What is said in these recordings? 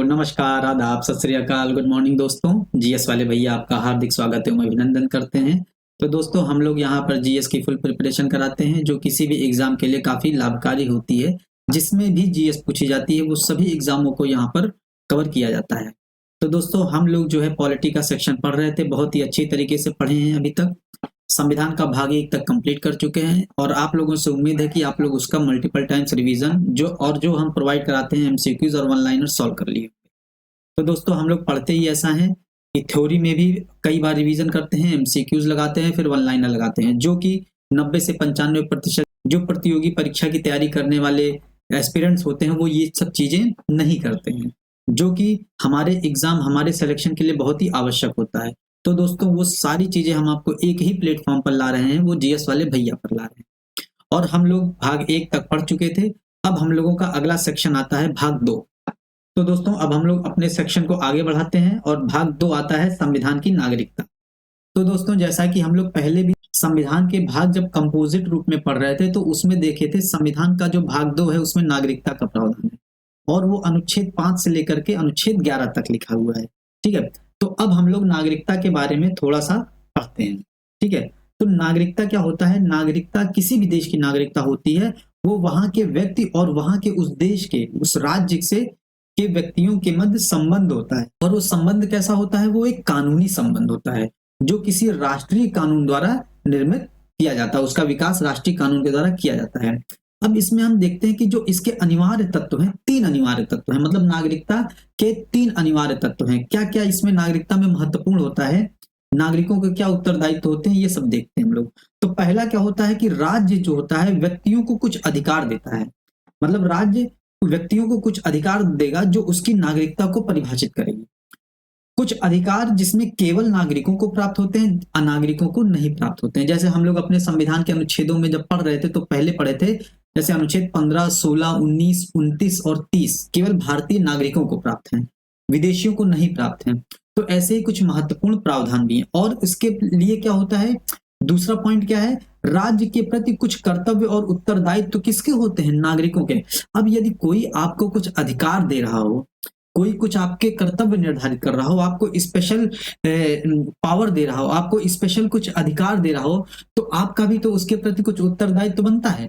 नमस्कार, आदाब, सत श्री अकाल, गुड मॉर्निंग दोस्तों। जीएस वाले भैया आपका हार्दिक स्वागत है, अभिनंदन करते हैं। तो दोस्तों हम लोग यहाँ पर जीएस की फुल प्रिपरेशन कराते हैं जो किसी भी एग्जाम के लिए काफ़ी लाभकारी होती है। जिसमें भी जीएस पूछी जाती है वो सभी एग्जामों को यहाँ पर कवर किया जाता है। तो दोस्तों हम लोग जो है पॉलिटी का सेक्शन पढ़ रहे थे, बहुत ही अच्छी तरीके से पढ़े हैं अभी तक। संविधान का भाग 1 तक कंप्लीट कर चुके हैं और आप लोगों से उम्मीद है कि आप लोग उसका मल्टीपल टाइम्स रिवीजन जो हम प्रोवाइड कराते हैं एमसीक्यूज और वन लाइनर सॉल्व कर लिए। तो दोस्तों हम लोग पढ़ते ही ऐसा है कि थ्योरी में भी कई बार रिवीजन करते हैं, एमसीक्यूज लगाते हैं, फिर वन लाइनर लगाते हैं, जो कि 90 से 95% जो प्रतियोगी परीक्षा की तैयारी करने वाले एस्पिरेंट्स होते हैं वो ये सब चीजें नहीं करते हैं, जो कि हमारे एग्जाम हमारे सिलेक्शन के लिए बहुत ही आवश्यक होता है। तो दोस्तों वो सारी चीजें हम आपको एक ही प्लेटफॉर्म पर ला रहे हैं, वो जीएस वाले भैया पर ला रहे हैं। और हम लोग भाग 1 तक पढ़ चुके थे। अब हम लोगों का अगला सेक्शन आता है भाग 2। तो दोस्तों अब हम लोग अपने सेक्शन को आगे बढ़ाते हैं और भाग 2 आता है संविधान की नागरिकता। तो दोस्तों जैसा कि हम लोग पहले भी संविधान के भाग जब कंपोजिट रूप में पढ़ रहे थे तो उसमें देखे थे संविधान का जो भाग 2 है उसमें नागरिकता का प्रावधान है और वो अनुच्छेद 5 से लेकर के अनुच्छेद 11 तक लिखा हुआ है। ठीक है, तो अब हम लोग नागरिकता के बारे में थोड़ा सा पढ़ते हैं। ठीक है, तो नागरिकता क्या होता है? नागरिकता किसी भी देश की नागरिकता होती है, वो वहां के व्यक्ति और वहां के उस देश के उस राज्य से के व्यक्तियों के मध्य संबंध होता है। और वो संबंध कैसा होता है? वो एक कानूनी संबंध होता है जो किसी राष्ट्रीय कानून द्वारा निर्मित किया जाता है, उसका विकास राष्ट्रीय कानून के द्वारा किया जाता है। अब इसमें हम देखते हैं कि जो इसके अनिवार्य तत्व हैं, 3 अनिवार्य तत्व हैं, मतलब नागरिकता के 3 अनिवार्य तत्व हैं। क्या क्या इसमें नागरिकता में महत्वपूर्ण होता है, नागरिकों के क्या उत्तरदायित्व होते हैं, ये सब देखते हैं हम लोग। तो पहला क्या होता है कि राज्य जो होता है व्यक्तियों को कुछ अधिकार देता है, मतलब राज्य व्यक्तियों को कुछ अधिकार देगा जो उसकी नागरिकता को परिभाषित करेगी। कुछ अधिकार जिसमें केवल नागरिकों को प्राप्त होते हैं, अनागरिकों को नहीं प्राप्त होते हैं। जैसे हम लोग अपने संविधान के अनुच्छेदों में जब पढ़ रहे थे तो पहले पढ़े थे, जैसे अनुच्छेद 15, 16, 19, 29 और 30 केवल भारतीय नागरिकों को प्राप्त हैं, विदेशियों को नहीं प्राप्त हैं। तो ऐसे ही कुछ महत्वपूर्ण प्रावधान भी हैं। और इसके लिए क्या होता है, दूसरा पॉइंट क्या है, राज्य के प्रति कुछ कर्तव्य और उत्तरदायित्व तो किसके होते हैं? नागरिकों के। अब यदि कोई आपको कुछ अधिकार दे रहा हो, कोई कुछ आपके कर्तव्य निर्धारित कर रहा हो, आपको स्पेशल पावर दे रहा हो, आपको स्पेशल कुछ अधिकार दे रहा हो, तो आपका भी तो उसके प्रति कुछ उत्तरदायित्व बनता है।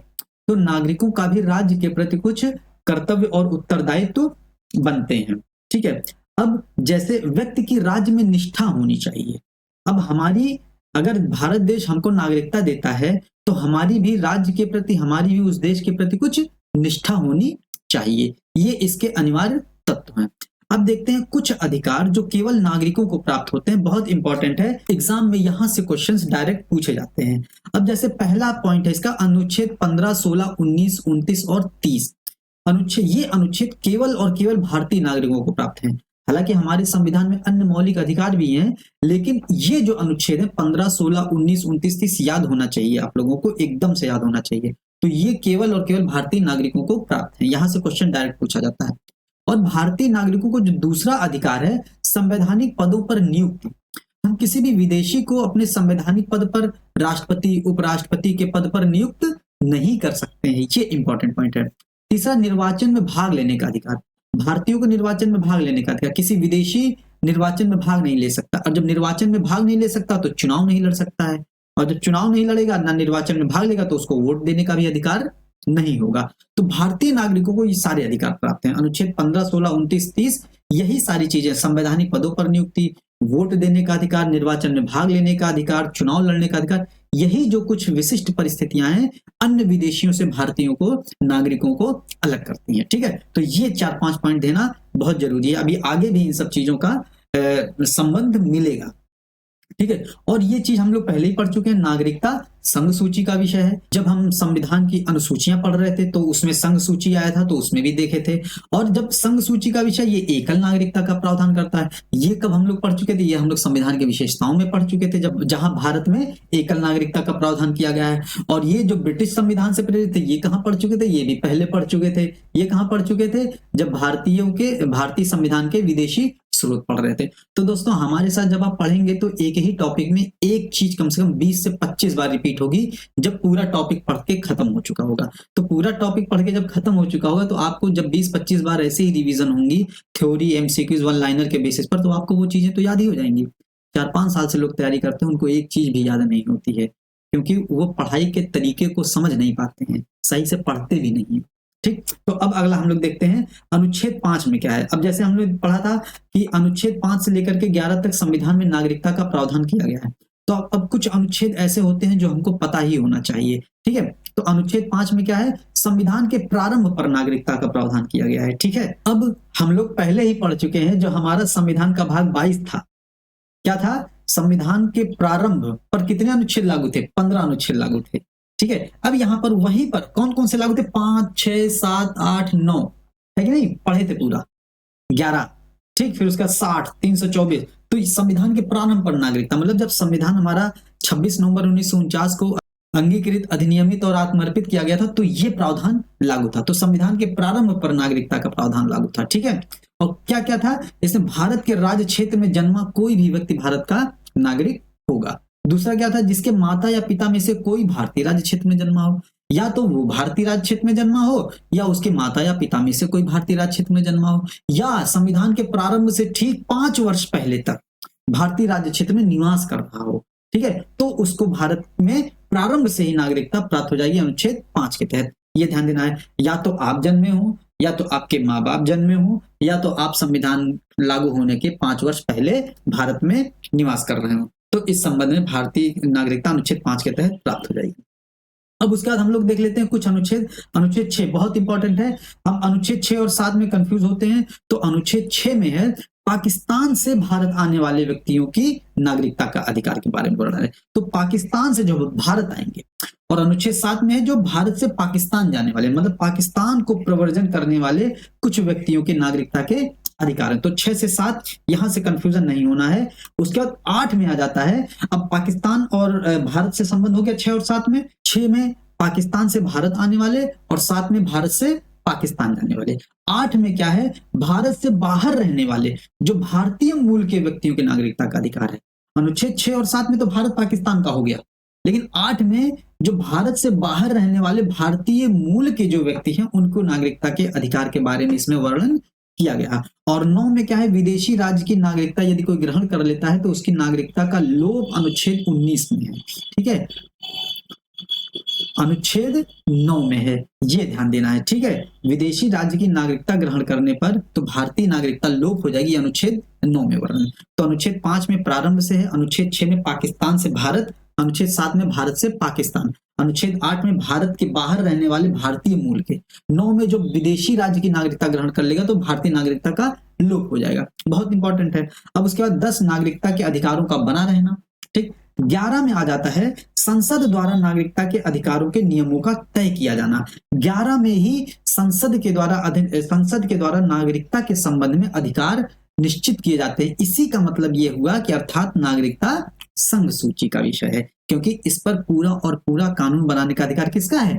तो नागरिकों का भी राज्य के प्रति कुछ कर्तव्य और उत्तरदायित्व बनते हैं। ठीक है, अब जैसे व्यक्ति की राज्य में निष्ठा होनी चाहिए। अब हमारी अगर भारत देश हमको नागरिकता देता है तो हमारी भी राज्य के प्रति, हमारी भी उस देश के प्रति कुछ निष्ठा होनी चाहिए। ये इसके अनिवार्य तत्व हैं। अब देखते हैं कुछ अधिकार जो केवल नागरिकों को प्राप्त होते हैं, बहुत इंपॉर्टेंट है, एग्जाम में यहां से क्वेश्चंस डायरेक्ट पूछे जाते हैं। अब जैसे पहला पॉइंट है इसका अनुच्छेद 15, 16, 19, 29 और 30। ये अनुच्छेद केवल और केवल भारतीय नागरिकों को प्राप्त हैं। हालांकि हमारे संविधान में अन्य मौलिक अधिकार भी हैं, लेकिन ये जो अनुच्छेद है 15, 16, 19, 29, 30 याद होना चाहिए, आप लोगों को एकदम से याद होना चाहिए। तो ये केवल और केवल भारतीय नागरिकों को प्राप्त है, यहां से क्वेश्चन डायरेक्ट पूछा जाता है। और भारतीय नागरिकों को जो दूसरा अधिकार है संवैधानिक पदों पर नियुक्ति। हम किसी भी विदेशी को अपने संवैधानिक पद पर, राष्ट्रपति, उपराष्ट्रपति के पद पर नियुक्त नहीं कर सकते हैं, ये इंपॉर्टेंट पॉइंट है। तीसरा, निर्वाचन में भाग लेने का अधिकार। भारतीयों को निर्वाचन में भाग लेने का अधिकार, किसी विदेशी निर्वाचन में भाग नहीं ले सकता। और जब निर्वाचन में भाग नहीं ले सकता तो चुनाव नहीं लड़ सकता है, और जब चुनाव नहीं लड़ेगा, ना निर्वाचन में भाग लेगा, तो उसको वोट देने का भी अधिकार नहीं होगा। तो भारतीय नागरिकों को ये सारे अधिकार प्राप्त हैं। अनुच्छेद 15, 16, 29, 30 यही सारी चीजें, संवैधानिक पदों पर नियुक्ति, वोट देने का अधिकार, निर्वाचन में भाग लेने का अधिकार, चुनाव लड़ने का अधिकार, यही जो कुछ विशिष्ट परिस्थितियां हैं अन्य विदेशियों से भारतीयों को, नागरिकों को अलग करती हैं। ठीक है, तो ये 4-5 पॉइंट देना बहुत जरूरी है। अभी आगे भी इन सब चीजों का संबंध मिलेगा। ठीक है, और ये चीज हम लोग पहले ही पढ़ चुके हैं। नागरिकता संघ सूची का विषय है। जब हम संविधान की अनुसूचियां पढ़ रहे थे तो उसमें संघ सूची आया था, तो उसमें भी देखे थे। और जब संघ सूची का विषय ये एकल नागरिकता का प्रावधान करता है, ये कब हम लोग पढ़ चुके थे? ये हम लोग संविधान की विशेषताओं में पढ़ चुके थे, जब जहां भारत में एकल नागरिकता का प्रावधान किया गया है। और ये जो ब्रिटिश संविधान से प्रेरित थे, ये कहाँ पढ़ चुके थे? ये भी पहले पढ़ चुके थे। ये कहाँ पढ़ चुके थे? जब भारतीय संविधान के विदेशी स्रोत पढ़ रहे थे। तो दोस्तों हमारे साथ जब आप पढ़ेंगे तो एक ही टॉपिक में एक चीज कम से कम 20 से 25 बार रिपीट होगी जब पूरा टॉपिक पढ़ के खत्म हो चुका होगा। तो पूरा टॉपिक पढ़ के जब खत्म हो चुका होगा तो आपको जब 20-25 बार ऐसे ही रिवीजन होंगी थ्योरी, एमसीक्यूज, वन लाइनर के बेसिस पर, तो आपको वो चीजें तो याद ही हो जाएंगी। 4-5 साल से लोग तैयारी करते हैं, उनको एक चीज भी याद नहीं होती है, क्योंकि वो पढ़ाई के तरीके को समझ नहीं पाते हैं, सही से पढ़ते भी नहीं है। ठीक, तो अब अगला हम लोग देखते हैं अनुच्छेद 5 में क्या है। अब जैसे हम लोग पढ़ा था कि अनुच्छेद 5 से लेकर के 11 तक संविधान में नागरिकता का प्रावधान किया गया है। तो अब कुछ अनुच्छेद ऐसे होते हैं जो हमको पता ही होना चाहिए। ठीक है, तो अनुच्छेद 5 में क्या है, संविधान के प्रारंभ पर नागरिकता का प्रावधान किया गया है। ठीक है, अब हम लोग पहले ही पढ़ चुके हैं, जो हमारा संविधान का भाग 22 था, क्या था, संविधान के प्रारंभ पर कितने अनुच्छेद लागू थे, 15 अनुच्छेद लागू थे। ठीक है, अब यहां पर वहीं पर कौन कौन से लागू थे, 5, 6, 7, 8, 9 है कि नहीं, पढ़े थे पूरा 11। ठीक, फिर उसका 60, 324। तो इस संविधान के प्रारंभ पर नागरिकता, मतलब जब संविधान हमारा 26 नवंबर 1949 को अंगीकृत, अधिनियमित और आत्मर्पित किया गया था, तो ये प्रावधान लागू था। तो संविधान के प्रारंभ पर नागरिकता का प्रावधान लागू था। ठीक है, और क्या क्या था इसमें, भारत के राज्य क्षेत्र में जन्मा कोई भी व्यक्ति भारत का नागरिक होगा। दूसरा क्या था, जिसके माता या पिता में से कोई भारतीय राज्य क्षेत्र में जन्मा हो, या तो वो भारतीय राज्य क्षेत्र में जन्मा हो, या उसके माता या पिता में से कोई भारतीय राज्य क्षेत्र में जन्मा हो, या संविधान के प्रारंभ से ठीक 5 वर्ष पहले तक भारतीय राज्य क्षेत्र में निवास कर रहा हो। ठीक है, तो उसको भारत में प्रारंभ से ही नागरिकता प्राप्त हो जाएगी अनुच्छेद 5 के तहत। ये ध्यान देना है, या तो आप जन्मे हो, या तो आपके माँ बाप जन्मे हो, या तो आप संविधान लागू होने के 5 वर्ष पहले भारत में निवास कर रहे हो, तो इस संबंध में भारतीय नागरिकता अनुच्छेद 5 के तहत प्राप्त हो जाएगी। अब उसके बाद हम लोग देख लेते हैं कुछ अनुच्छेद। अनुच्छेद 6 बहुत इंपॉर्टेंट है। हम अनुच्छेद 6 और 7 में कंफ्यूज होते हैं। तो अनुच्छेद 6 में है पाकिस्तान से भारत आने वाले व्यक्तियों की नागरिकता का अधिकार के बारे में वर्णन है। तो पाकिस्तान से जो भारत आएंगे, और अनुच्छेद 7 में है जो भारत से पाकिस्तान जाने वाले, मतलब पाकिस्तान को प्रवर्जन करने वाले कुछ व्यक्तियों की नागरिकता के अधिकार है। तो 6 से 7 यहां से कंफ्यूजन नहीं होना है। उसके बाद 8 में आ जाता है, अब पाकिस्तान और भारत से संबंध हो गया 6 और 7 में। 6 में पाकिस्तान से भारत आने वाले, और 7 में भारत से पाकिस्तान जाने वाले। 8 में क्या है, भारत से बाहर रहने वाले जो भारतीय मूल के व्यक्तियों की नागरिकता का अधिकार है। अनुच्छेद 6 और 7 में तो भारत पाकिस्तान का हो गया, लेकिन 8 में जो भारत से बाहर रहने वाले भारतीय मूल के जो व्यक्ति हैं उनको नागरिकता के अधिकार के बारे में इसमें वर्णन किया गया। और 9 में क्या है, विदेशी राज्य की नागरिकता यदि कोई ग्रहण कर लेता है तो उसकी नागरिकता का लोप अनुच्छेद 19 में है। ठीक है, अनुच्छेद 9 में है, ये ध्यान देना है। ठीक है, विदेशी राज्य की नागरिकता ग्रहण करने पर तो भारतीय नागरिकता लोप हो जाएगी, अनुच्छेद 9 में वर्णन। तो अनुच्छेद 5 में प्रारंभ से है, अनुच्छेद 6 में पाकिस्तान से भारत, अनुच्छेद 7 में भारत से पाकिस्तान, अनुच्छेद 8 में भारत के बाहर रहने वाले भारतीय मूल के, 9 में जो विदेशी राज्य की नागरिकता ग्रहण कर लेगा तो भारतीय नागरिकता का लोप हो जाएगा। बहुत इंपॉर्टेंट है। अब उसके बाद 10 नागरिकता के अधिकारों का बना रहना। ठीक, 11 में आ जाता है संसद द्वारा नागरिकता के अधिकारों के नियमों का तय किया जाना। 11 में ही संसद के द्वारा नागरिकता के संबंध में अधिकार निश्चित किए जाते हैं। इसी का मतलब ये हुआ कि अर्थात नागरिकता संघ सूची का विषय है, क्योंकि इस पर पूरा और पूरा कानून बनाने का अधिकार किसका है,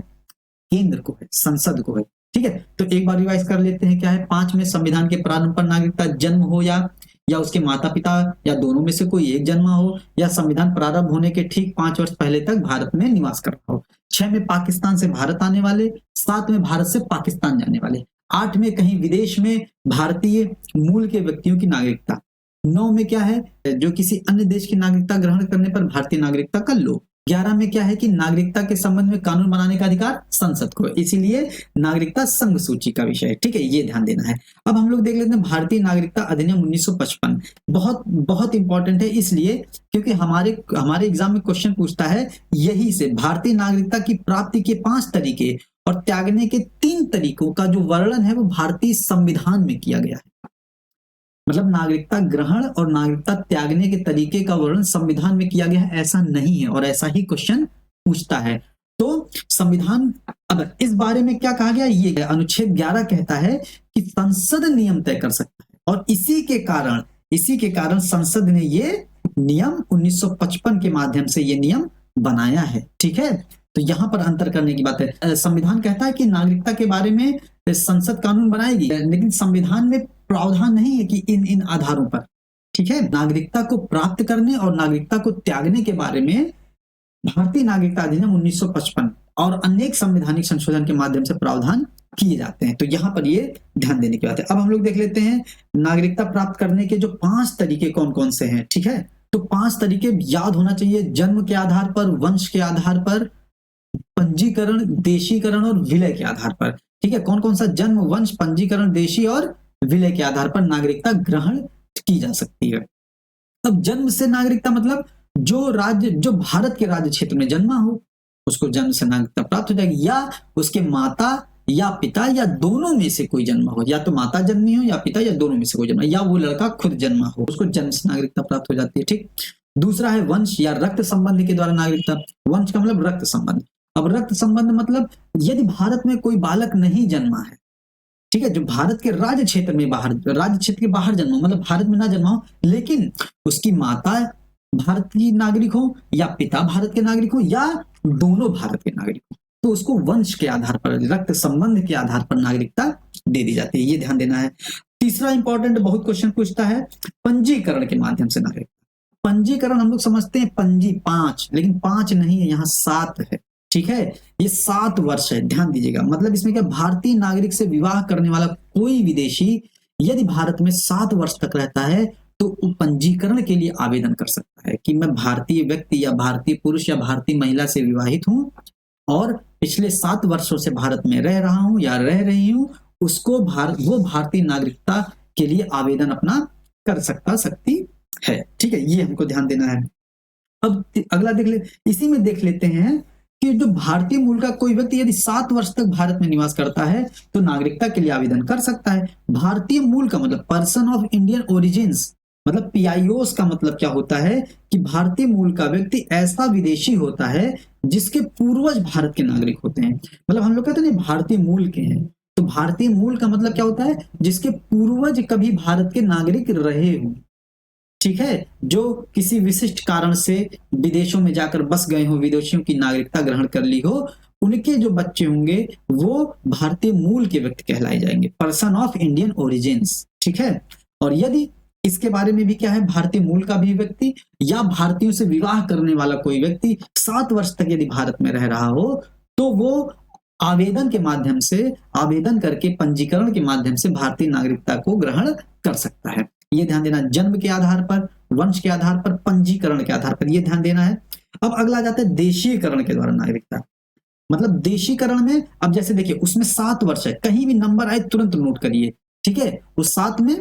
केंद्र को है, संसद को है। ठीक है, तो एक बार रिवाइज कर लेते हैं। क्या है, 5 में संविधान के प्रारंभ पर नागरिकता जन्म हो या उसके माता पिता या दोनों में से कोई एक जन्मा हो, या संविधान प्रारंभ होने के ठीक 5 वर्ष पहले तक भारत में निवास कर रहा हो। 6 में पाकिस्तान से भारत आने वाले, 7 में भारत से पाकिस्तान जाने वाले, 8 में कहीं विदेश में भारतीय मूल के व्यक्तियों की नागरिकता, 9 में क्या है, जो किसी अन्य देश की नागरिकता ग्रहण करने पर भारतीय नागरिकता का लोप, 11 में क्या है कि नागरिकता के संबंध में कानून बनाने का अधिकार संसद को, इसीलिए नागरिकता संघ सूची का विषय है। ठीक है, ये ध्यान देना है। अब हम लोग देख लेते हैं भारतीय नागरिकता अधिनियम 1955। बहुत बहुत इंपॉर्टेंट है, इसलिए क्योंकि हमारे एग्जाम में क्वेश्चन पूछता है यही से, भारतीय नागरिकता की प्राप्ति के 5 तरीके और त्यागने के 3 तरीकों का जो वर्णन है वो भारतीय संविधान में किया गया है। मतलब नागरिकता ग्रहण और नागरिकता त्यागने के तरीके का वर्णन संविधान में किया गया है ऐसा नहीं है, और ऐसा ही क्वेश्चन पूछता है। तो संविधान, अब इस बारे में क्या कहा गया, ये अनुच्छेद 11 कहता है कि संसद नियम तय कर सकता है, और इसी के कारण संसद ने ये नियम 1955 के माध्यम से ये नियम बनाया है। ठीक है, तो यहां पर अंतर करने की बात है। संविधान कहता है कि नागरिकता के बारे में संसद कानून बनाएगी, लेकिन संविधान में प्रावधान नहीं है कि इन इन आधारों पर, ठीक है। नागरिकता को प्राप्त करने और नागरिकता को त्यागने के बारे में भारतीय नागरिकता अधिनियम 1955 और अनेक संवैधानिक संशोधन के माध्यम से प्रावधान किए जाते हैं। तो यहाँ पर ये ध्यान देने की बात है। अब हम लोग देख लेते हैं नागरिकता प्राप्त करने के जो 5 तरीके कौन कौन से हैं, ठीक है। तो 5 तरीके याद होना चाहिए। जन्म के आधार पर, वंश के आधार पर, पंजीकरण, देशीकरण और विलय के आधार पर, ठीक है। कौन कौन सा? जन्म, वंश, पंजीकरण, देशी और विलय के आधार पर नागरिकता ग्रहण की जा सकती है। अब जन्म से नागरिकता मतलब जो भारत के राज्य क्षेत्र में जन्मा हो उसको जन्म से नागरिकता प्राप्त हो जाएगी, या उसके माता या पिता या दोनों में से कोई जन्मा हो, या तो माता जन्मी हो या पिता या दोनों में से कोई जन्मा, या वो लड़का खुद जन्मा हो, उसको जन्म से नागरिकता प्राप्त हो जाती है, ठीक। दूसरा है वंश या रक्त संबंध के द्वारा नागरिकता। वंश का मतलब रक्त संबंध। अब रक्त संबंध मतलब यदि भारत में कोई बालक नहीं जन्मा है, ठीक है, जो भारत के राज्य क्षेत्र में राज्य क्षेत्र के बाहर जन्मा, मतलब भारत में ना जन्मा हो, लेकिन उसकी माता भारत की नागरिक हो या पिता भारत के नागरिक हो या दोनों भारत के नागरिक हो, तो उसको वंश के आधार पर, रक्त संबंध के आधार पर नागरिकता दे दी जाती है। ये ध्यान देना है। तीसरा इंपॉर्टेंट, बहुत क्वेश्चन पूछता है, पंजीकरण के माध्यम से नागरिकता। पंजीकरण हम लोग समझते हैं पंजी 5, लेकिन 5 नहीं है, यहाँ 7 है, ठीक है। ये 7 वर्ष है, ध्यान दीजिएगा। मतलब इसमें क्या, भारतीय नागरिक से विवाह करने वाला कोई विदेशी यदि भारत में 7 वर्ष तक रहता है तो पंजीकरण के लिए आवेदन कर सकता है कि मैं भारतीय व्यक्ति या भारतीय पुरुष या भारतीय महिला से विवाहित हूं और पिछले 7 वर्षों से भारत में रह रहा हूं या रह रही हूं, उसको वो भारतीय नागरिकता के लिए आवेदन अपना कर सकती है, ठीक है। ये हमको ध्यान देना है। अब अगला इसी में देख लेते हैं कि जो भारतीय मूल का कोई व्यक्ति यदि 7 वर्ष तक भारत में निवास करता है तो नागरिकता के लिए आवेदन कर सकता है। भारतीय मूल का मतलब पर्सन ऑफ इंडियन ओरिजिन्स, मतलब पीआईओस का मतलब क्या होता है कि भारतीय मूल का व्यक्ति ऐसा विदेशी होता है जिसके पूर्वज भारत के नागरिक होते हैं। मतलब हम लोग कहते हैं भारतीय मूल के हैं, तो भारतीय मूल का मतलब क्या होता है, जिसके पूर्वज कभी भारत के नागरिक रहे हो, ठीक है, जो किसी विशिष्ट कारण से विदेशों में जाकर बस गए हो, विदेशियों की नागरिकता ग्रहण कर ली हो, उनके जो बच्चे होंगे वो भारतीय मूल के व्यक्ति कहलाए जाएंगे, पर्सन ऑफ इंडियन ओरिजिन्स, ठीक है। और यदि इसके बारे में भी क्या है, भारतीय मूल का भी व्यक्ति या भारतीयों से विवाह करने वाला कोई व्यक्ति 7 वर्ष तक यदि भारत में रह रहा हो तो वो आवेदन के माध्यम से, आवेदन करके पंजीकरण के माध्यम से भारतीय नागरिकता को ग्रहण कर सकता है। ये ध्यान देना, जन्म के आधार पर, वंश के आधार पर, पंजीकरण के आधार पर, ये ध्यान देना है। अब अगला जाता है देशीकरण के द्वारा नागरिकता। मतलब देशीकरण में अब जैसे देखिए उसमें 7 वर्ष है, कहीं भी नंबर आए तुरंत नोट करिए, ठीक है। उस 7 में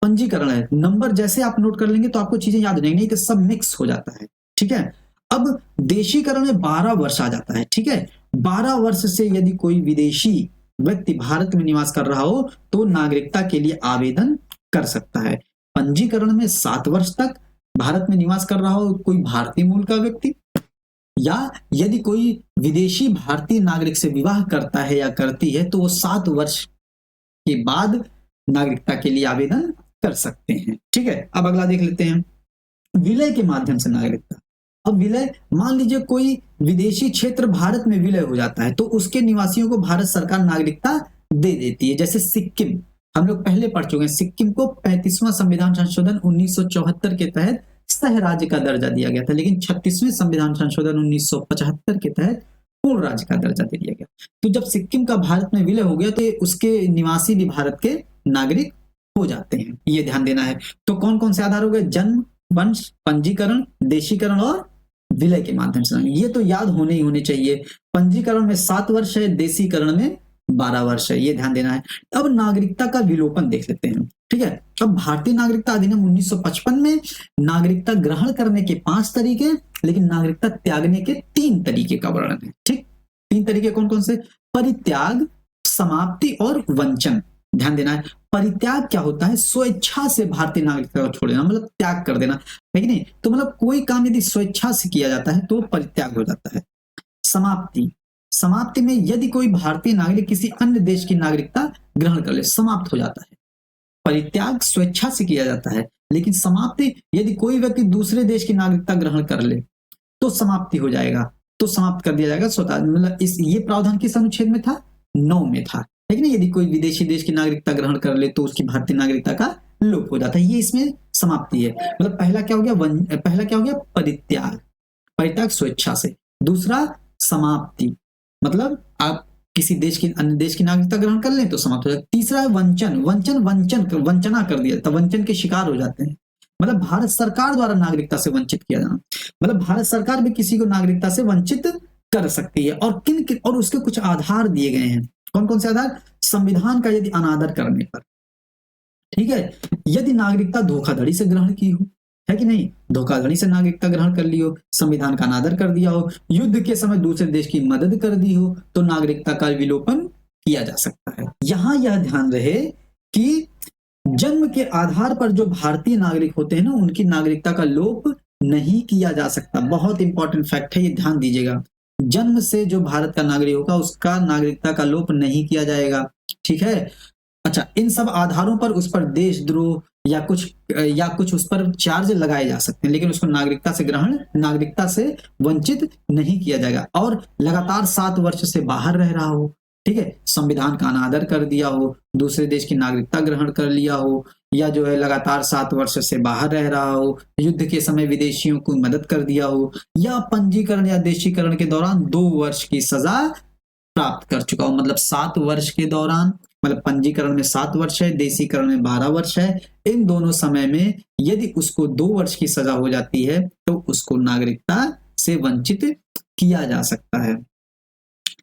पंजीकरण है, नंबर जैसे आप नोट कर लेंगे तो आपको चीजें याद नहीं तो सब मिक्स हो जाता है, ठीक है। अब देशीकरण में 12 वर्ष आ जाता है, ठीक है। 12 वर्ष से यदि कोई विदेशी व्यक्ति भारत में निवास कर रहा हो तो नागरिकता के लिए आवेदन कर सकता है। पंजीकरण में 7 वर्ष तक भारत में निवास कर रहा हो कोई भारतीय मूल का व्यक्ति, या यदि कोई विदेशी भारतीय नागरिक से विवाह करता है या करती है तो वो 7 वर्ष के बाद नागरिकता के लिए आवेदन कर सकते हैं, ठीक है। अब अगला देख लेते हैं विलय के माध्यम से नागरिकता। अब विलय, मान लीजिए कोई विदेशी क्षेत्र भारत में विलय हो जाता है तो उसके निवासियों को भारत सरकार नागरिकता दे देती है। जैसे सिक्किम, हम लोग पहले पढ़ चुके हैं, सिक्किम को 35वां संविधान संशोधन 1974 के तहत सह राज्य का दर्जा दिया गया था, लेकिन 36वें संविधान संशोधन 1975 के तहत पूर्ण राज्य का दर्जा दे दिया गया। तो जब सिक्किम का भारत में विलय हो गया तो उसके निवासी भी भारत के नागरिक हो जाते हैं, ये ध्यान देना है। तो कौन कौन से आधार हो गए, जन्म, वंश, पंजीकरण, देशीकरण और विलय के माध्यम से। ये तो याद होने ही होने चाहिए। पंजीकरण में 7 वर्ष है, देशीकरण में 12 वर्ष है, ये ध्यान देना है। अब नागरिकता का विलोपन देख लेते हैं, ठीक है। अब भारतीय नागरिकता अधिनियम 1955 में नागरिकता ग्रहण करने के 5 तरीके, लेकिन नागरिकता त्यागने के 3 तरीके का वर्णन है, ठीक। 3 तरीके कौन कौन से, परित्याग, समाप्ति और वंचन। ध्यान देना है, परित्याग क्या होता है, स्वेच्छा से भारतीय नागरिकता को छोड़ देना, मतलब त्याग कर देना, है कि नहीं। तो मतलब कोई काम यदि स्वेच्छा से किया जाता है तो परित्याग हो जाता है। समाप्ति, समाप्ति में यदि कोई भारतीय नागरिक किसी अन्य देश की नागरिकता ग्रहण कर ले, समाप्त हो जाता है। परित्याग स्वेच्छा से किया जाता है, लेकिन समाप्ति यदि कोई व्यक्ति दूसरे देश की नागरिकता ग्रहण कर ले तो समाप्ति हो जाएगा, तो समाप्त कर दिया जाएगा स्वतः। मतलब ये प्रावधान किस अनुच्छेद में था, 9 में था, है कि नहीं। यदि कोई विदेशी देश की नागरिकता ग्रहण कर ले तो उसकी भारतीय नागरिकता का लोप हो जाता है। ये इसमें समाप्ति है। मतलब पहला क्या हो गया परित्याग, परित्याग स्वेच्छा से। दूसरा समाप्ति, मतलब आप किसी देश की अन्य देश की नागरिकता ग्रहण कर लें तो समाप्त हो जाए। तीसरा है वंचना कर दिया, तब वंचन के शिकार हो जाते हैं। मतलब भारत सरकार द्वारा नागरिकता से वंचित किया जाना, मतलब भारत सरकार भी किसी को नागरिकता से वंचित कर सकती है। और और उसके कुछ आधार दिए गए हैं। कौन कौन से आधार? संविधान का यदि अनादर करने पर, ठीक है, यदि नागरिकता धोखाधड़ी से ग्रहण की हो, है कि नहीं, धोखाधड़ी से नागरिकता ग्रहण कर ली हो, संविधान का अनादर कर दिया हो, युद्ध के समय दूसरे देश की मदद कर दी हो, तो नागरिकता का विलोपन किया जा सकता है। यहां यह ध्यान रहे कि जन्म के आधार पर जो भारतीय नागरिक होते हैं ना, उनकी नागरिकता का लोप नहीं किया जा सकता। बहुत इंपॉर्टेंट फैक्ट है, ये ध्यान दीजिएगा। जन्म से जो भारत का नागरिक होगा उसका नागरिकता का लोप नहीं किया जाएगा, ठीक है। अच्छा, इन सब आधारों पर उस पर देशद्रोह या कुछ उस पर चार्ज लगाए जा सकते हैं, लेकिन उसको नागरिकता से वंचित नहीं किया जाएगा। और लगातार 7 वर्ष से बाहर रह रहा हो, ठीक है, संविधान का अनादर कर दिया हो, दूसरे देश की नागरिकता ग्रहण कर लिया हो, या जो है लगातार 7 वर्ष से बाहर रह रहा हो, युद्ध के समय विदेशियों को मदद कर दिया हो, या पंजीकरण या देशीकरण के दौरान 2 वर्ष की सजा प्राप्त कर चुका हो। मतलब 7 वर्ष के दौरान, मतलब पंजीकरण में 7 वर्ष है, देशीकरण में 12 वर्ष है, इन दोनों समय में यदि उसको 2 वर्ष की सजा हो जाती है तो उसको नागरिकता से वंचित किया जा सकता है,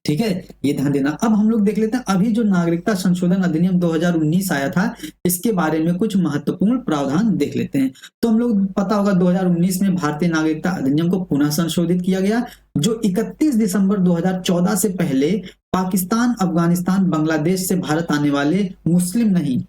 ठीक है, ये ध्यान देना। अब हम लोग देख लेते हैं अभी जो नागरिकता संशोधन अधिनियम 2019 आया था, इसके बारे में कुछ महत्वपूर्ण प्रावधान देख लेते हैं। तो हम लोग पता होगा 2019 में भारतीय नागरिकता अधिनियम को पुनः संशोधित किया गया, जो 31 दिसंबर 2014 से पहले पाकिस्तान, अफगानिस्तान, बांग्लादेश से भारत आने वाले मुस्लिम नहीं,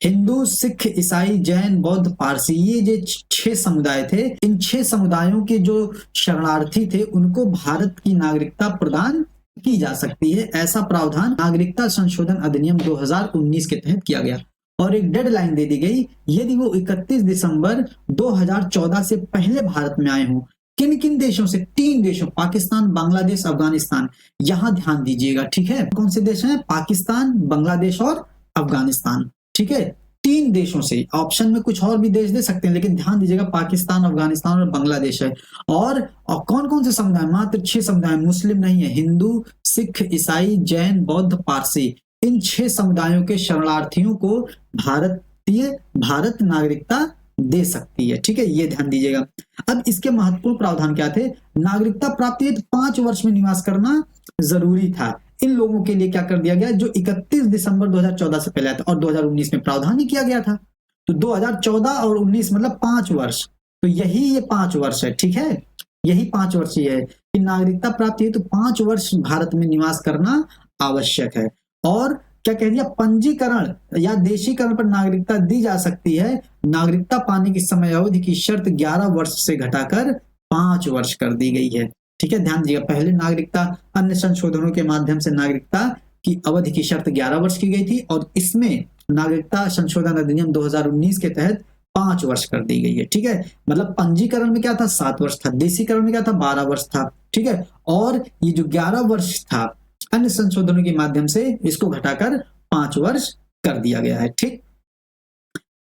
हिंदू, सिख, ईसाई, जैन, बौद्ध, पारसी, ये जो 6 समुदाय थे, इन 6 समुदायों के जो शरणार्थी थे उनको भारत की नागरिकता प्रदान की जा सकती है। ऐसा प्रावधान नागरिकता संशोधन अधिनियम 2019 के तहत किया गया। और एक डेडलाइन दे दी गई, यदि वो 31 दिसंबर 2014 से पहले भारत में आए हों। किन किन देशों से? 3 देशों, पाकिस्तान, बांग्लादेश, अफगानिस्तान। यहां ध्यान दीजिएगा, ठीक है। कौन से देश हैं? पाकिस्तान, बांग्लादेश और अफगानिस्तान, ठीक है। 3 देशों से, ऑप्शन में कुछ और भी देश दे सकते हैं, लेकिन ध्यान दीजिएगा पाकिस्तान, अफगानिस्तान और बांग्लादेश है। और कौन कौन से समुदाय? मात्र 6 समुदाय, मुस्लिम नहीं है, हिंदू, सिख, ईसाई, जैन, बौद्ध, पारसी, इन 6 समुदायों के शरणार्थियों को भारत नागरिकता दे सकती है, ठीक है, ये ध्यान दीजिएगा। अब इसके महत्वपूर्ण प्रावधान क्या थे? नागरिकता प्राप्ति हेतु 5 वर्ष में निवास करना जरूरी था। इन लोगों के लिए क्या कर दिया गया? जो 31 दिसंबर 2014 से पहले था और 2019 में प्रावधान ही किया गया था, तो 2014 और 19 मतलब 5 वर्ष, तो ये 5 वर्ष है, ठीक है, यही 5 वर्ष ही है कि नागरिकता प्राप्ति हेतु 5 वर्ष भारत में निवास करना आवश्यक है। और क्या कह दिया? पंजीकरण या देशीकरण पर नागरिकता दी जा सकती है। नागरिकता पाने की समय अवधि की शर्त 11 वर्ष से घटाकर 5 वर्ष कर दी गई है, ठीक है, ध्यान दीजिएगा। पहले नागरिकता, अन्य संशोधनों के माध्यम से नागरिकता की अवधि की शर्त 11 वर्ष की गई थी, और इसमें नागरिकता संशोधन अधिनियम 2019 के तहत 5 वर्ष कर दी गई है, ठीक है। मतलब पंजीकरण में क्या था? 7 वर्ष था, देशीकरण में क्या था? 12 वर्ष था, ठीक है। और ये जो 11 वर्ष था, अन्य संशोधनों के माध्यम से इसको घटाकर 5 वर्ष कर दिया गया है, ठीक।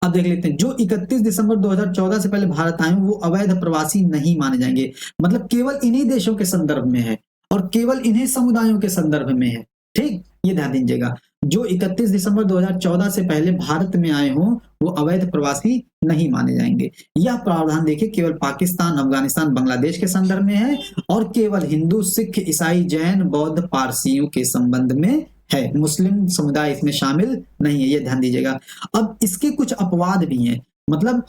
अब देख लेते हैं, जो 31 दिसंबर 2014 से पहले भारत आए वो अवैध प्रवासी नहीं माने जाएंगे। मतलब केवल इन्हीं देशों के संदर्भ में है और केवल इन्हीं समुदायों के संदर्भ में है, ठीक, ये ध्यान दीजिएगा। जो 31 दिसंबर 2014 से पहले भारत में आए हों वो अवैध प्रवासी नहीं माने जाएंगे। यह प्रावधान देखिए केवल पाकिस्तान, अफगानिस्तान, बांग्लादेश के संदर्भ में है और केवल हिंदू, सिख, ईसाई, जैन, बौद्ध, पारसियों के संबंध में है। मुस्लिम समुदाय इसमें शामिल नहीं है, ये ध्यान दीजिएगा। अब इसके कुछ अपवाद भी हैं, मतलब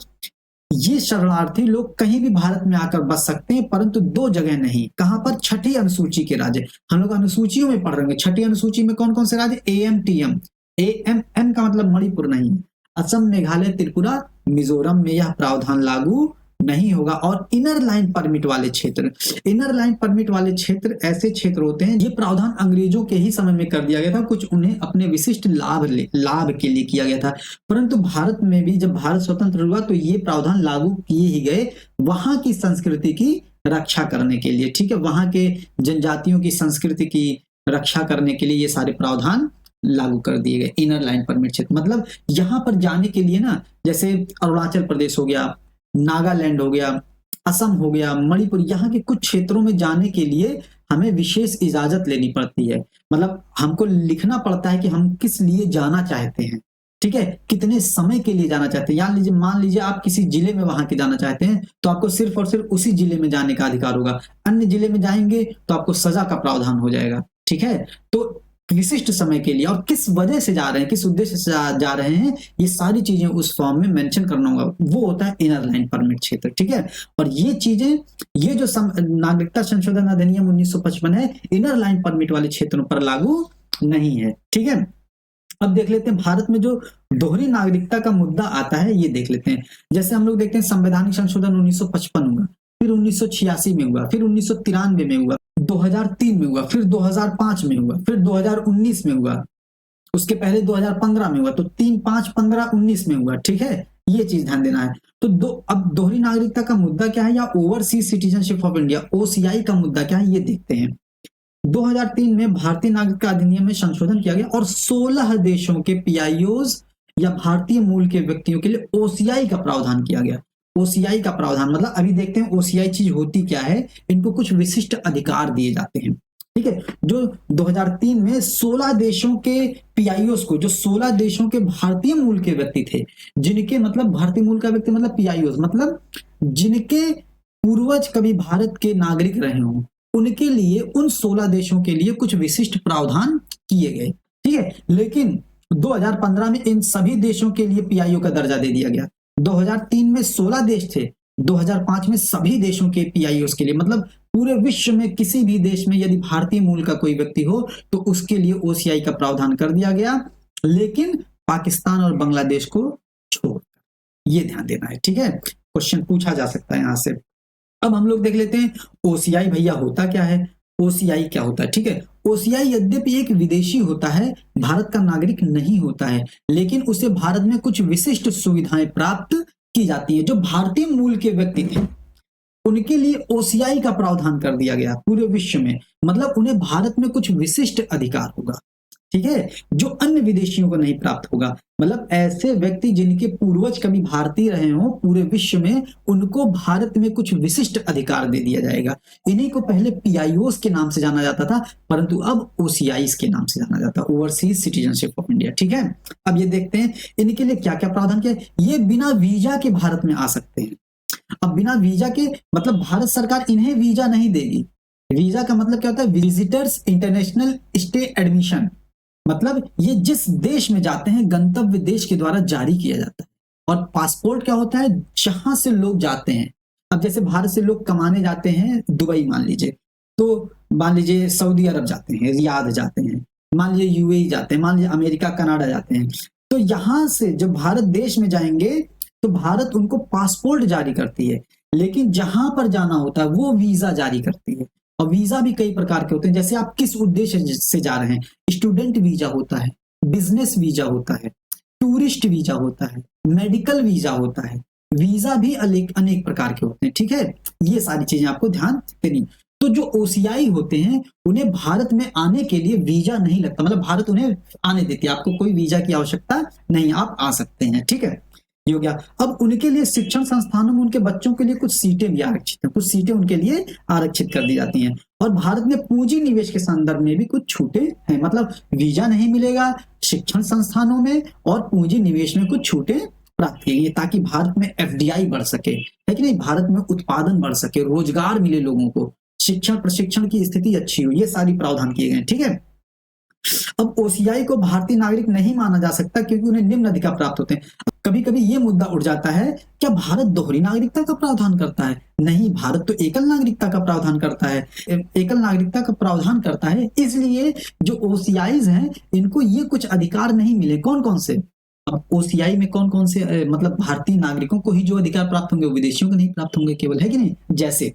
ये शरणार्थी लोग कहीं भी भारत में आकर बस सकते हैं, परंतु 2 जगह नहीं। कहां पर? 6ठी अनुसूची के राज्य। हम लोग अनुसूचियों में पढ़ रहे हैं। 6ठी अनुसूची में कौन कौन से राज्य? AMTM, AMM का मतलब मणिपुर नहीं, असम, मेघालय, त्रिपुरा, मिजोरम में यह प्रावधान लागू नहीं होगा। और इनर लाइन परमिट वाले क्षेत्र, इनर लाइन परमिट वाले क्षेत्र ऐसे क्षेत्र होते हैं, ये प्रावधान अंग्रेजों के ही समय में कर दिया गया था, कुछ उन्हें अपने विशिष्ट लाभ के लिए किया गया था, परंतु भारत में भी जब भारत स्वतंत्र हुआ तो ये प्रावधान लागू किए ही गए वहां की संस्कृति की रक्षा करने के लिए, ठीक है, वहां के जनजातियों की संस्कृति की रक्षा करने के लिए ये सारे प्रावधान लागू कर दिए गए, इनर लाइन परमिट क्षेत्र। मतलब यहाँ पर जाने के लिए ना, जैसे अरुणाचल प्रदेश हो गया, नागालैंड हो गया, असम हो गया, मणिपुर, यहाँ के कुछ क्षेत्रों में जाने के लिए हमें विशेष इजाजत लेनी पड़ती है। मतलब हमको लिखना पड़ता है कि हम किस लिए जाना चाहते हैं, ठीक है, कितने समय के लिए जाना चाहते हैं। मान लीजिए आप किसी जिले में वहां के जाना चाहते हैं, तो आपको सिर्फ और सिर्फ उसी जिले में जाने का अधिकार होगा। अन्य जिले में जाएंगे तो आपको सजा का प्रावधान हो जाएगा, ठीक है। तो विशिष्ट समय के लिए और किस वजह से जा रहे हैं, किस उद्देश्य से जा रहे हैं, ये सारी चीजें उस फॉर्म में मेंशन करना होगा। वो होता है इनर लाइन परमिट क्षेत्र, ठीक है। और ये चीजें, ये जो नागरिकता संशोधन अधिनियम 1955 है, इनर लाइन परमिट वाले क्षेत्रों पर लागू नहीं है, ठीक है। अब देख लेते हैं भारत में जो दोहरी नागरिकता का मुद्दा आता है, ये देख लेते हैं। जैसे हम लोग देखते हैं संवैधानिक संशोधन 1955 हुआ, फिर 1986 में हुआ, फिर 1993 में हुआ, 2003 में हुआ, फिर 2005 में हुआ, फिर 2019 में हुआ, उसके पहले 2015 में हुआ। तो 3, 5, 15, 19 में हुआ, ठीक है। ये चीज ध्यान देना है। तो अब दोहरी नागरिकता का मुद्दा क्या है, या overseas citizenship of India, OCI का मुद्दा क्या है, ये देखते हैं। 2003 में भारतीय नागरिकता अधिनियम में संशोधन किया गया और 16 देशों के पीआईओज या भारतीय मूल के व्यक्तियों के लिए ओसीआई का प्रावधान किया गया। ओसीआई का प्रावधान मतलब अभी देखते हैं ओसीआई चीज होती क्या है। इनको कुछ विशिष्ट अधिकार दिए जाते हैं, ठीक है। जो 2003 में 16 देशों के पीआईओस को, जो 16 देशों के भारतीय मूल के व्यक्ति थे, जिनके मतलब भारतीय मूल का व्यक्ति मतलब पीआईओस, मतलब जिनके पूर्वज कभी भारत के नागरिक रहे हों, उनके लिए, उन 16 देशों के लिए कुछ विशिष्ट प्रावधान किए गए, ठीक है। लेकिन 2015 में इन सभी देशों के लिए पीआईओ का दर्जा दे दिया गया। 2003 में 16 देश थे, 2005 में सभी देशों के पीआईओस के लिए, मतलब पूरे विश्व में किसी भी देश में यदि भारतीय मूल का कोई व्यक्ति हो तो उसके लिए ओसीआई का प्रावधान कर दिया गया, लेकिन पाकिस्तान और बांग्लादेश को छोड़, ये ध्यान देना है, ठीक है। क्वेश्चन पूछा जा सकता है यहां से। अब हम लोग देख लेते हैं ओसीआई भैया होता क्या है, ओसीआई क्या होता है, ठीक है। ओसीआई यद्यपि एक विदेशी होता है, भारत का नागरिक नहीं होता है, लेकिन उसे भारत में कुछ विशिष्ट सुविधाएं प्राप्त की जाती है। जो भारतीय मूल के व्यक्ति थे उनके लिए ओसीआई का प्रावधान कर दिया गया पूरे विश्व में, मतलब उन्हें भारत में कुछ विशिष्ट अधिकार होगा, ठीक है, जो अन्य विदेशियों को नहीं प्राप्त होगा। मतलब ऐसे व्यक्ति जिनके पूर्वज कभी भारतीय रहे हों पूरे विश्व में, उनको भारत में कुछ विशिष्ट अधिकार दे दिया जाएगा। इन्हीं को पहले पीआईओस के नाम से जाना जाता था, परंतु अब ओसीआईस के नाम से जाना जाता है, ओवरसीज सिटीजनशिप ऑफ इंडिया, ठीक है। अब ये देखते हैं इनके लिए क्या क्या प्रावधान किया। ये बिना वीजा के भारत में आ सकते हैं। अब बिना वीजा के मतलब भारत सरकार इन्हें वीजा नहीं देगी। वीजा का मतलब क्या होता है, विजिटर्स इंटरनेशनल स्टे एडमिशन, मतलब ये जिस देश में जाते हैं गंतव्य देश के द्वारा जारी किया जाता है। और पासपोर्ट क्या होता है, जहां से लोग जाते हैं। अब जैसे भारत से लोग कमाने जाते हैं दुबई मान लीजिए, तो मान लीजिए सऊदी अरब जाते हैं, रियाद जाते हैं, मान लीजिए यूएई जाते हैं, मान लीजिए अमेरिका कनाडा जाते हैं। तो यहां से जब भारत देश में जाएंगे तो भारत उनको पासपोर्ट जारी करती है, लेकिन जहां पर जाना होता है वो वीजा जारी करती है। और वीजा भी कई प्रकार के होते हैं, जैसे आप किस उद्देश्य से जा रहे हैं। स्टूडेंट वीजा होता है, बिजनेस वीजा होता है, टूरिस्ट वीजा होता है, मेडिकल वीजा होता है, वीजा भी अनेक प्रकार के होते हैं, ठीक है। ये सारी चीजें आपको ध्यान देनी। तो जो ओसीआई होते हैं उन्हें भारत में आने के लिए वीजा नहीं लगता, मतलब भारत उन्हें आने देती है, आपको कोई वीजा की आवश्यकता नहीं, आप आ सकते हैं, ठीक है। ये हो गया। अब उनके लिए शिक्षण संस्थानों में उनके बच्चों के लिए कुछ सीटें भी आरक्षित हैं, कुछ सीटें उनके लिए आरक्षित कर दी जाती हैं। और भारत में पूंजी निवेश के संदर्भ में भी कुछ छूटें हैं, मतलब वीजा नहीं मिलेगा शिक्षण संस्थानों में, और पूंजी निवेश में कुछ छूटें प्राप्त की गई ताकि भारत में एफडीआई बढ़ सके, है कि नहीं, भारत में उत्पादन बढ़ सके, रोजगार मिले लोगों को, शिक्षण प्रशिक्षण की स्थिति अच्छी हो, ये सारी प्रावधान किए गए, ठीक है। अब ओसीआई को भारतीय नागरिक नहीं माना जा सकता क्योंकि उन्हें निम्न अधिकार प्राप्त होते हैं। कभी कभी ये मुद्दा उठ जाता है, क्या भारत दोहरी नागरिकता का प्रावधान करता है? नहीं, भारत तो एकल नागरिकता का प्रावधान करता है, एकल नागरिकता का प्रावधान करता है। इसलिए जो ओसीआईज हैं इनको ये कुछ अधिकार नहीं मिले। कौन कौन से? अब ओसीआई में कौन कौन से मतलब भारतीय नागरिकों को ही जो अधिकार प्राप्त होंगे, विदेशियों को नहीं प्राप्त होंगे केवल, है कि नहीं। जैसे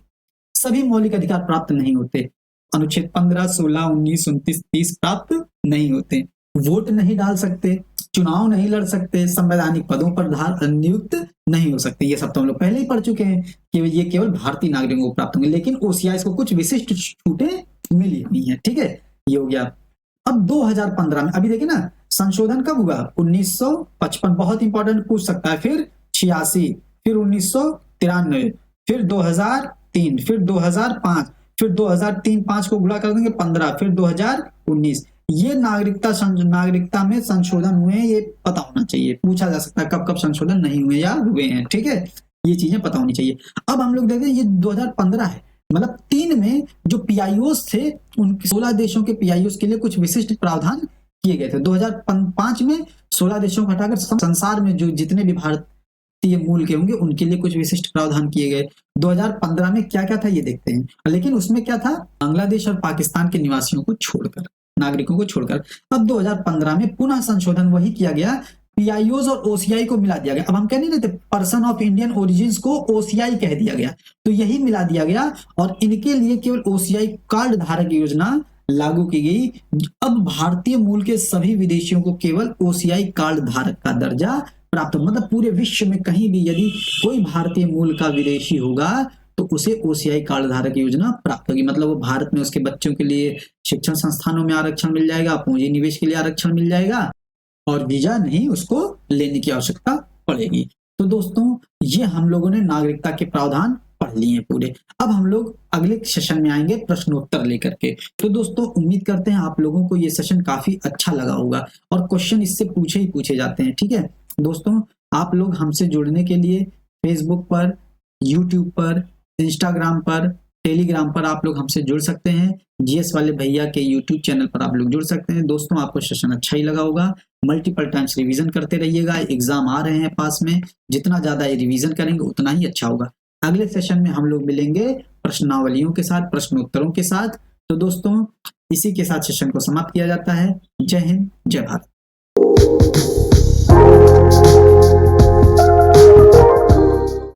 सभी मौलिक अधिकार प्राप्त नहीं होते, अनुच्छेद 15, 16, 19, 29, 30 प्राप्त नहीं होते, वोट नहीं डाल सकते, चुनाव नहीं लड़ सकते, संवैधानिक पदों पर नियुक्त नहीं हो सकते। ये सब तो हम लोग पहले ही पढ़ चुके हैं कि ये केवल भारतीय नागरिकों को प्राप्त होंगे, लेकिन ओसीआई को कुछ विशिष्ट छूटें मिली हुई हैं, ठीक है। ये हो गया। अब 2015 में अभी देखिए ना, संशोधन कब हुआ? 1955, बहुत इंपॉर्टेंट पूछ सकता है। फिर 86, फिर 1993, फिर 2003, फिर 2005, फिर 2003-5 को गुणा कर देंगे 15, फिर 2019। ये नागरिकता में संशोधन हुए हैं, ये पता होना चाहिए। पूछा जा सकता है कब कब संशोधन नहीं हुए या हुए हैं, ठीक है, ये चीजें पता होनी चाहिए। अब हम लोग देखते हैं ये 2015 है, मतलब 3 में जो पीआईओस थे, उन 16 देशों के पीआईओस के लिए कुछ विशिष्ट प्रावधान किए गए थे। 2005 में 16 देशों को हटाकर संसार में जो जितने भी भारतीय मूल के होंगे उनके लिए कुछ विशिष्ट प्रावधान किए गए। 2015 में क्या क्या था ये देखते हैं, लेकिन उसमें क्या था? बांग्लादेश और पाकिस्तान के निवासियों को छोड़कर, नागरिकों को छोड़कर। अब 2015 में पुनः संशोधन वही किया गया, पीआईओज और ओसीआई को मिला दिया गया। अब हम कह नहीं रहे the person of Indian origins को ओसीआई कह दिया गया, तो यही मिला दिया गया और इनके लिए केवल ओसीआई कार्ड धारक योजना लागू की गई। अब भारतीय मूल के सभी विदेशियों को केवल ओसीआई कार्ड धारक का दर्जा प्राप्त, मतलब पूरे विश्व में कहीं भी यदि कोई भारतीय मूल का विदेशी होगा तो उसे ओसीआई कार्ड धारक योजना प्राप्त होगी। मतलब वो भारत में उसके बच्चों के लिए शिक्षण संस्थानों में आरक्षण मिल जाएगा, पूंजी निवेश के लिए आरक्षण मिल जाएगा और वीजा नहीं उसको लेने की आवश्यकता पड़ेगी। तो दोस्तों ये हम लोगों ने नागरिकता के प्रावधान पढ़ लिए पूरे। अब हम लोग अगले सेशन में आएंगे प्रश्नोत्तर लेकर के। तो दोस्तों उम्मीद करते हैं आप लोगों को ये सेशन काफी अच्छा लगा होगा और क्वेश्चन इससे पूछे ही पूछे जाते हैं, ठीक है दोस्तों। आप लोग हमसे जुड़ने के लिए फेसबुक पर, यूट्यूब पर, इंस्टाग्राम पर, टेलीग्राम पर आप लोग हमसे जुड़ सकते हैं। जीएस वाले भैया के यूट्यूब चैनल पर आप लोग जुड़ सकते हैं। दोस्तों आपको सेशन अच्छा ही लगा होगा, मल्टीपल टाइम्स रिवीजन करते रहिएगा, एग्जाम आ रहे हैं पास में, जितना ज्यादा ये रिवीजन करेंगे उतना ही अच्छा होगा। अगले सेशन में हम लोग मिलेंगे प्रश्नावलियों के साथ, प्रश्नोत्तरों के साथ। तो दोस्तों इसी के साथ सेशन को समाप्त किया जाता है। जय हिंद, जय भारत।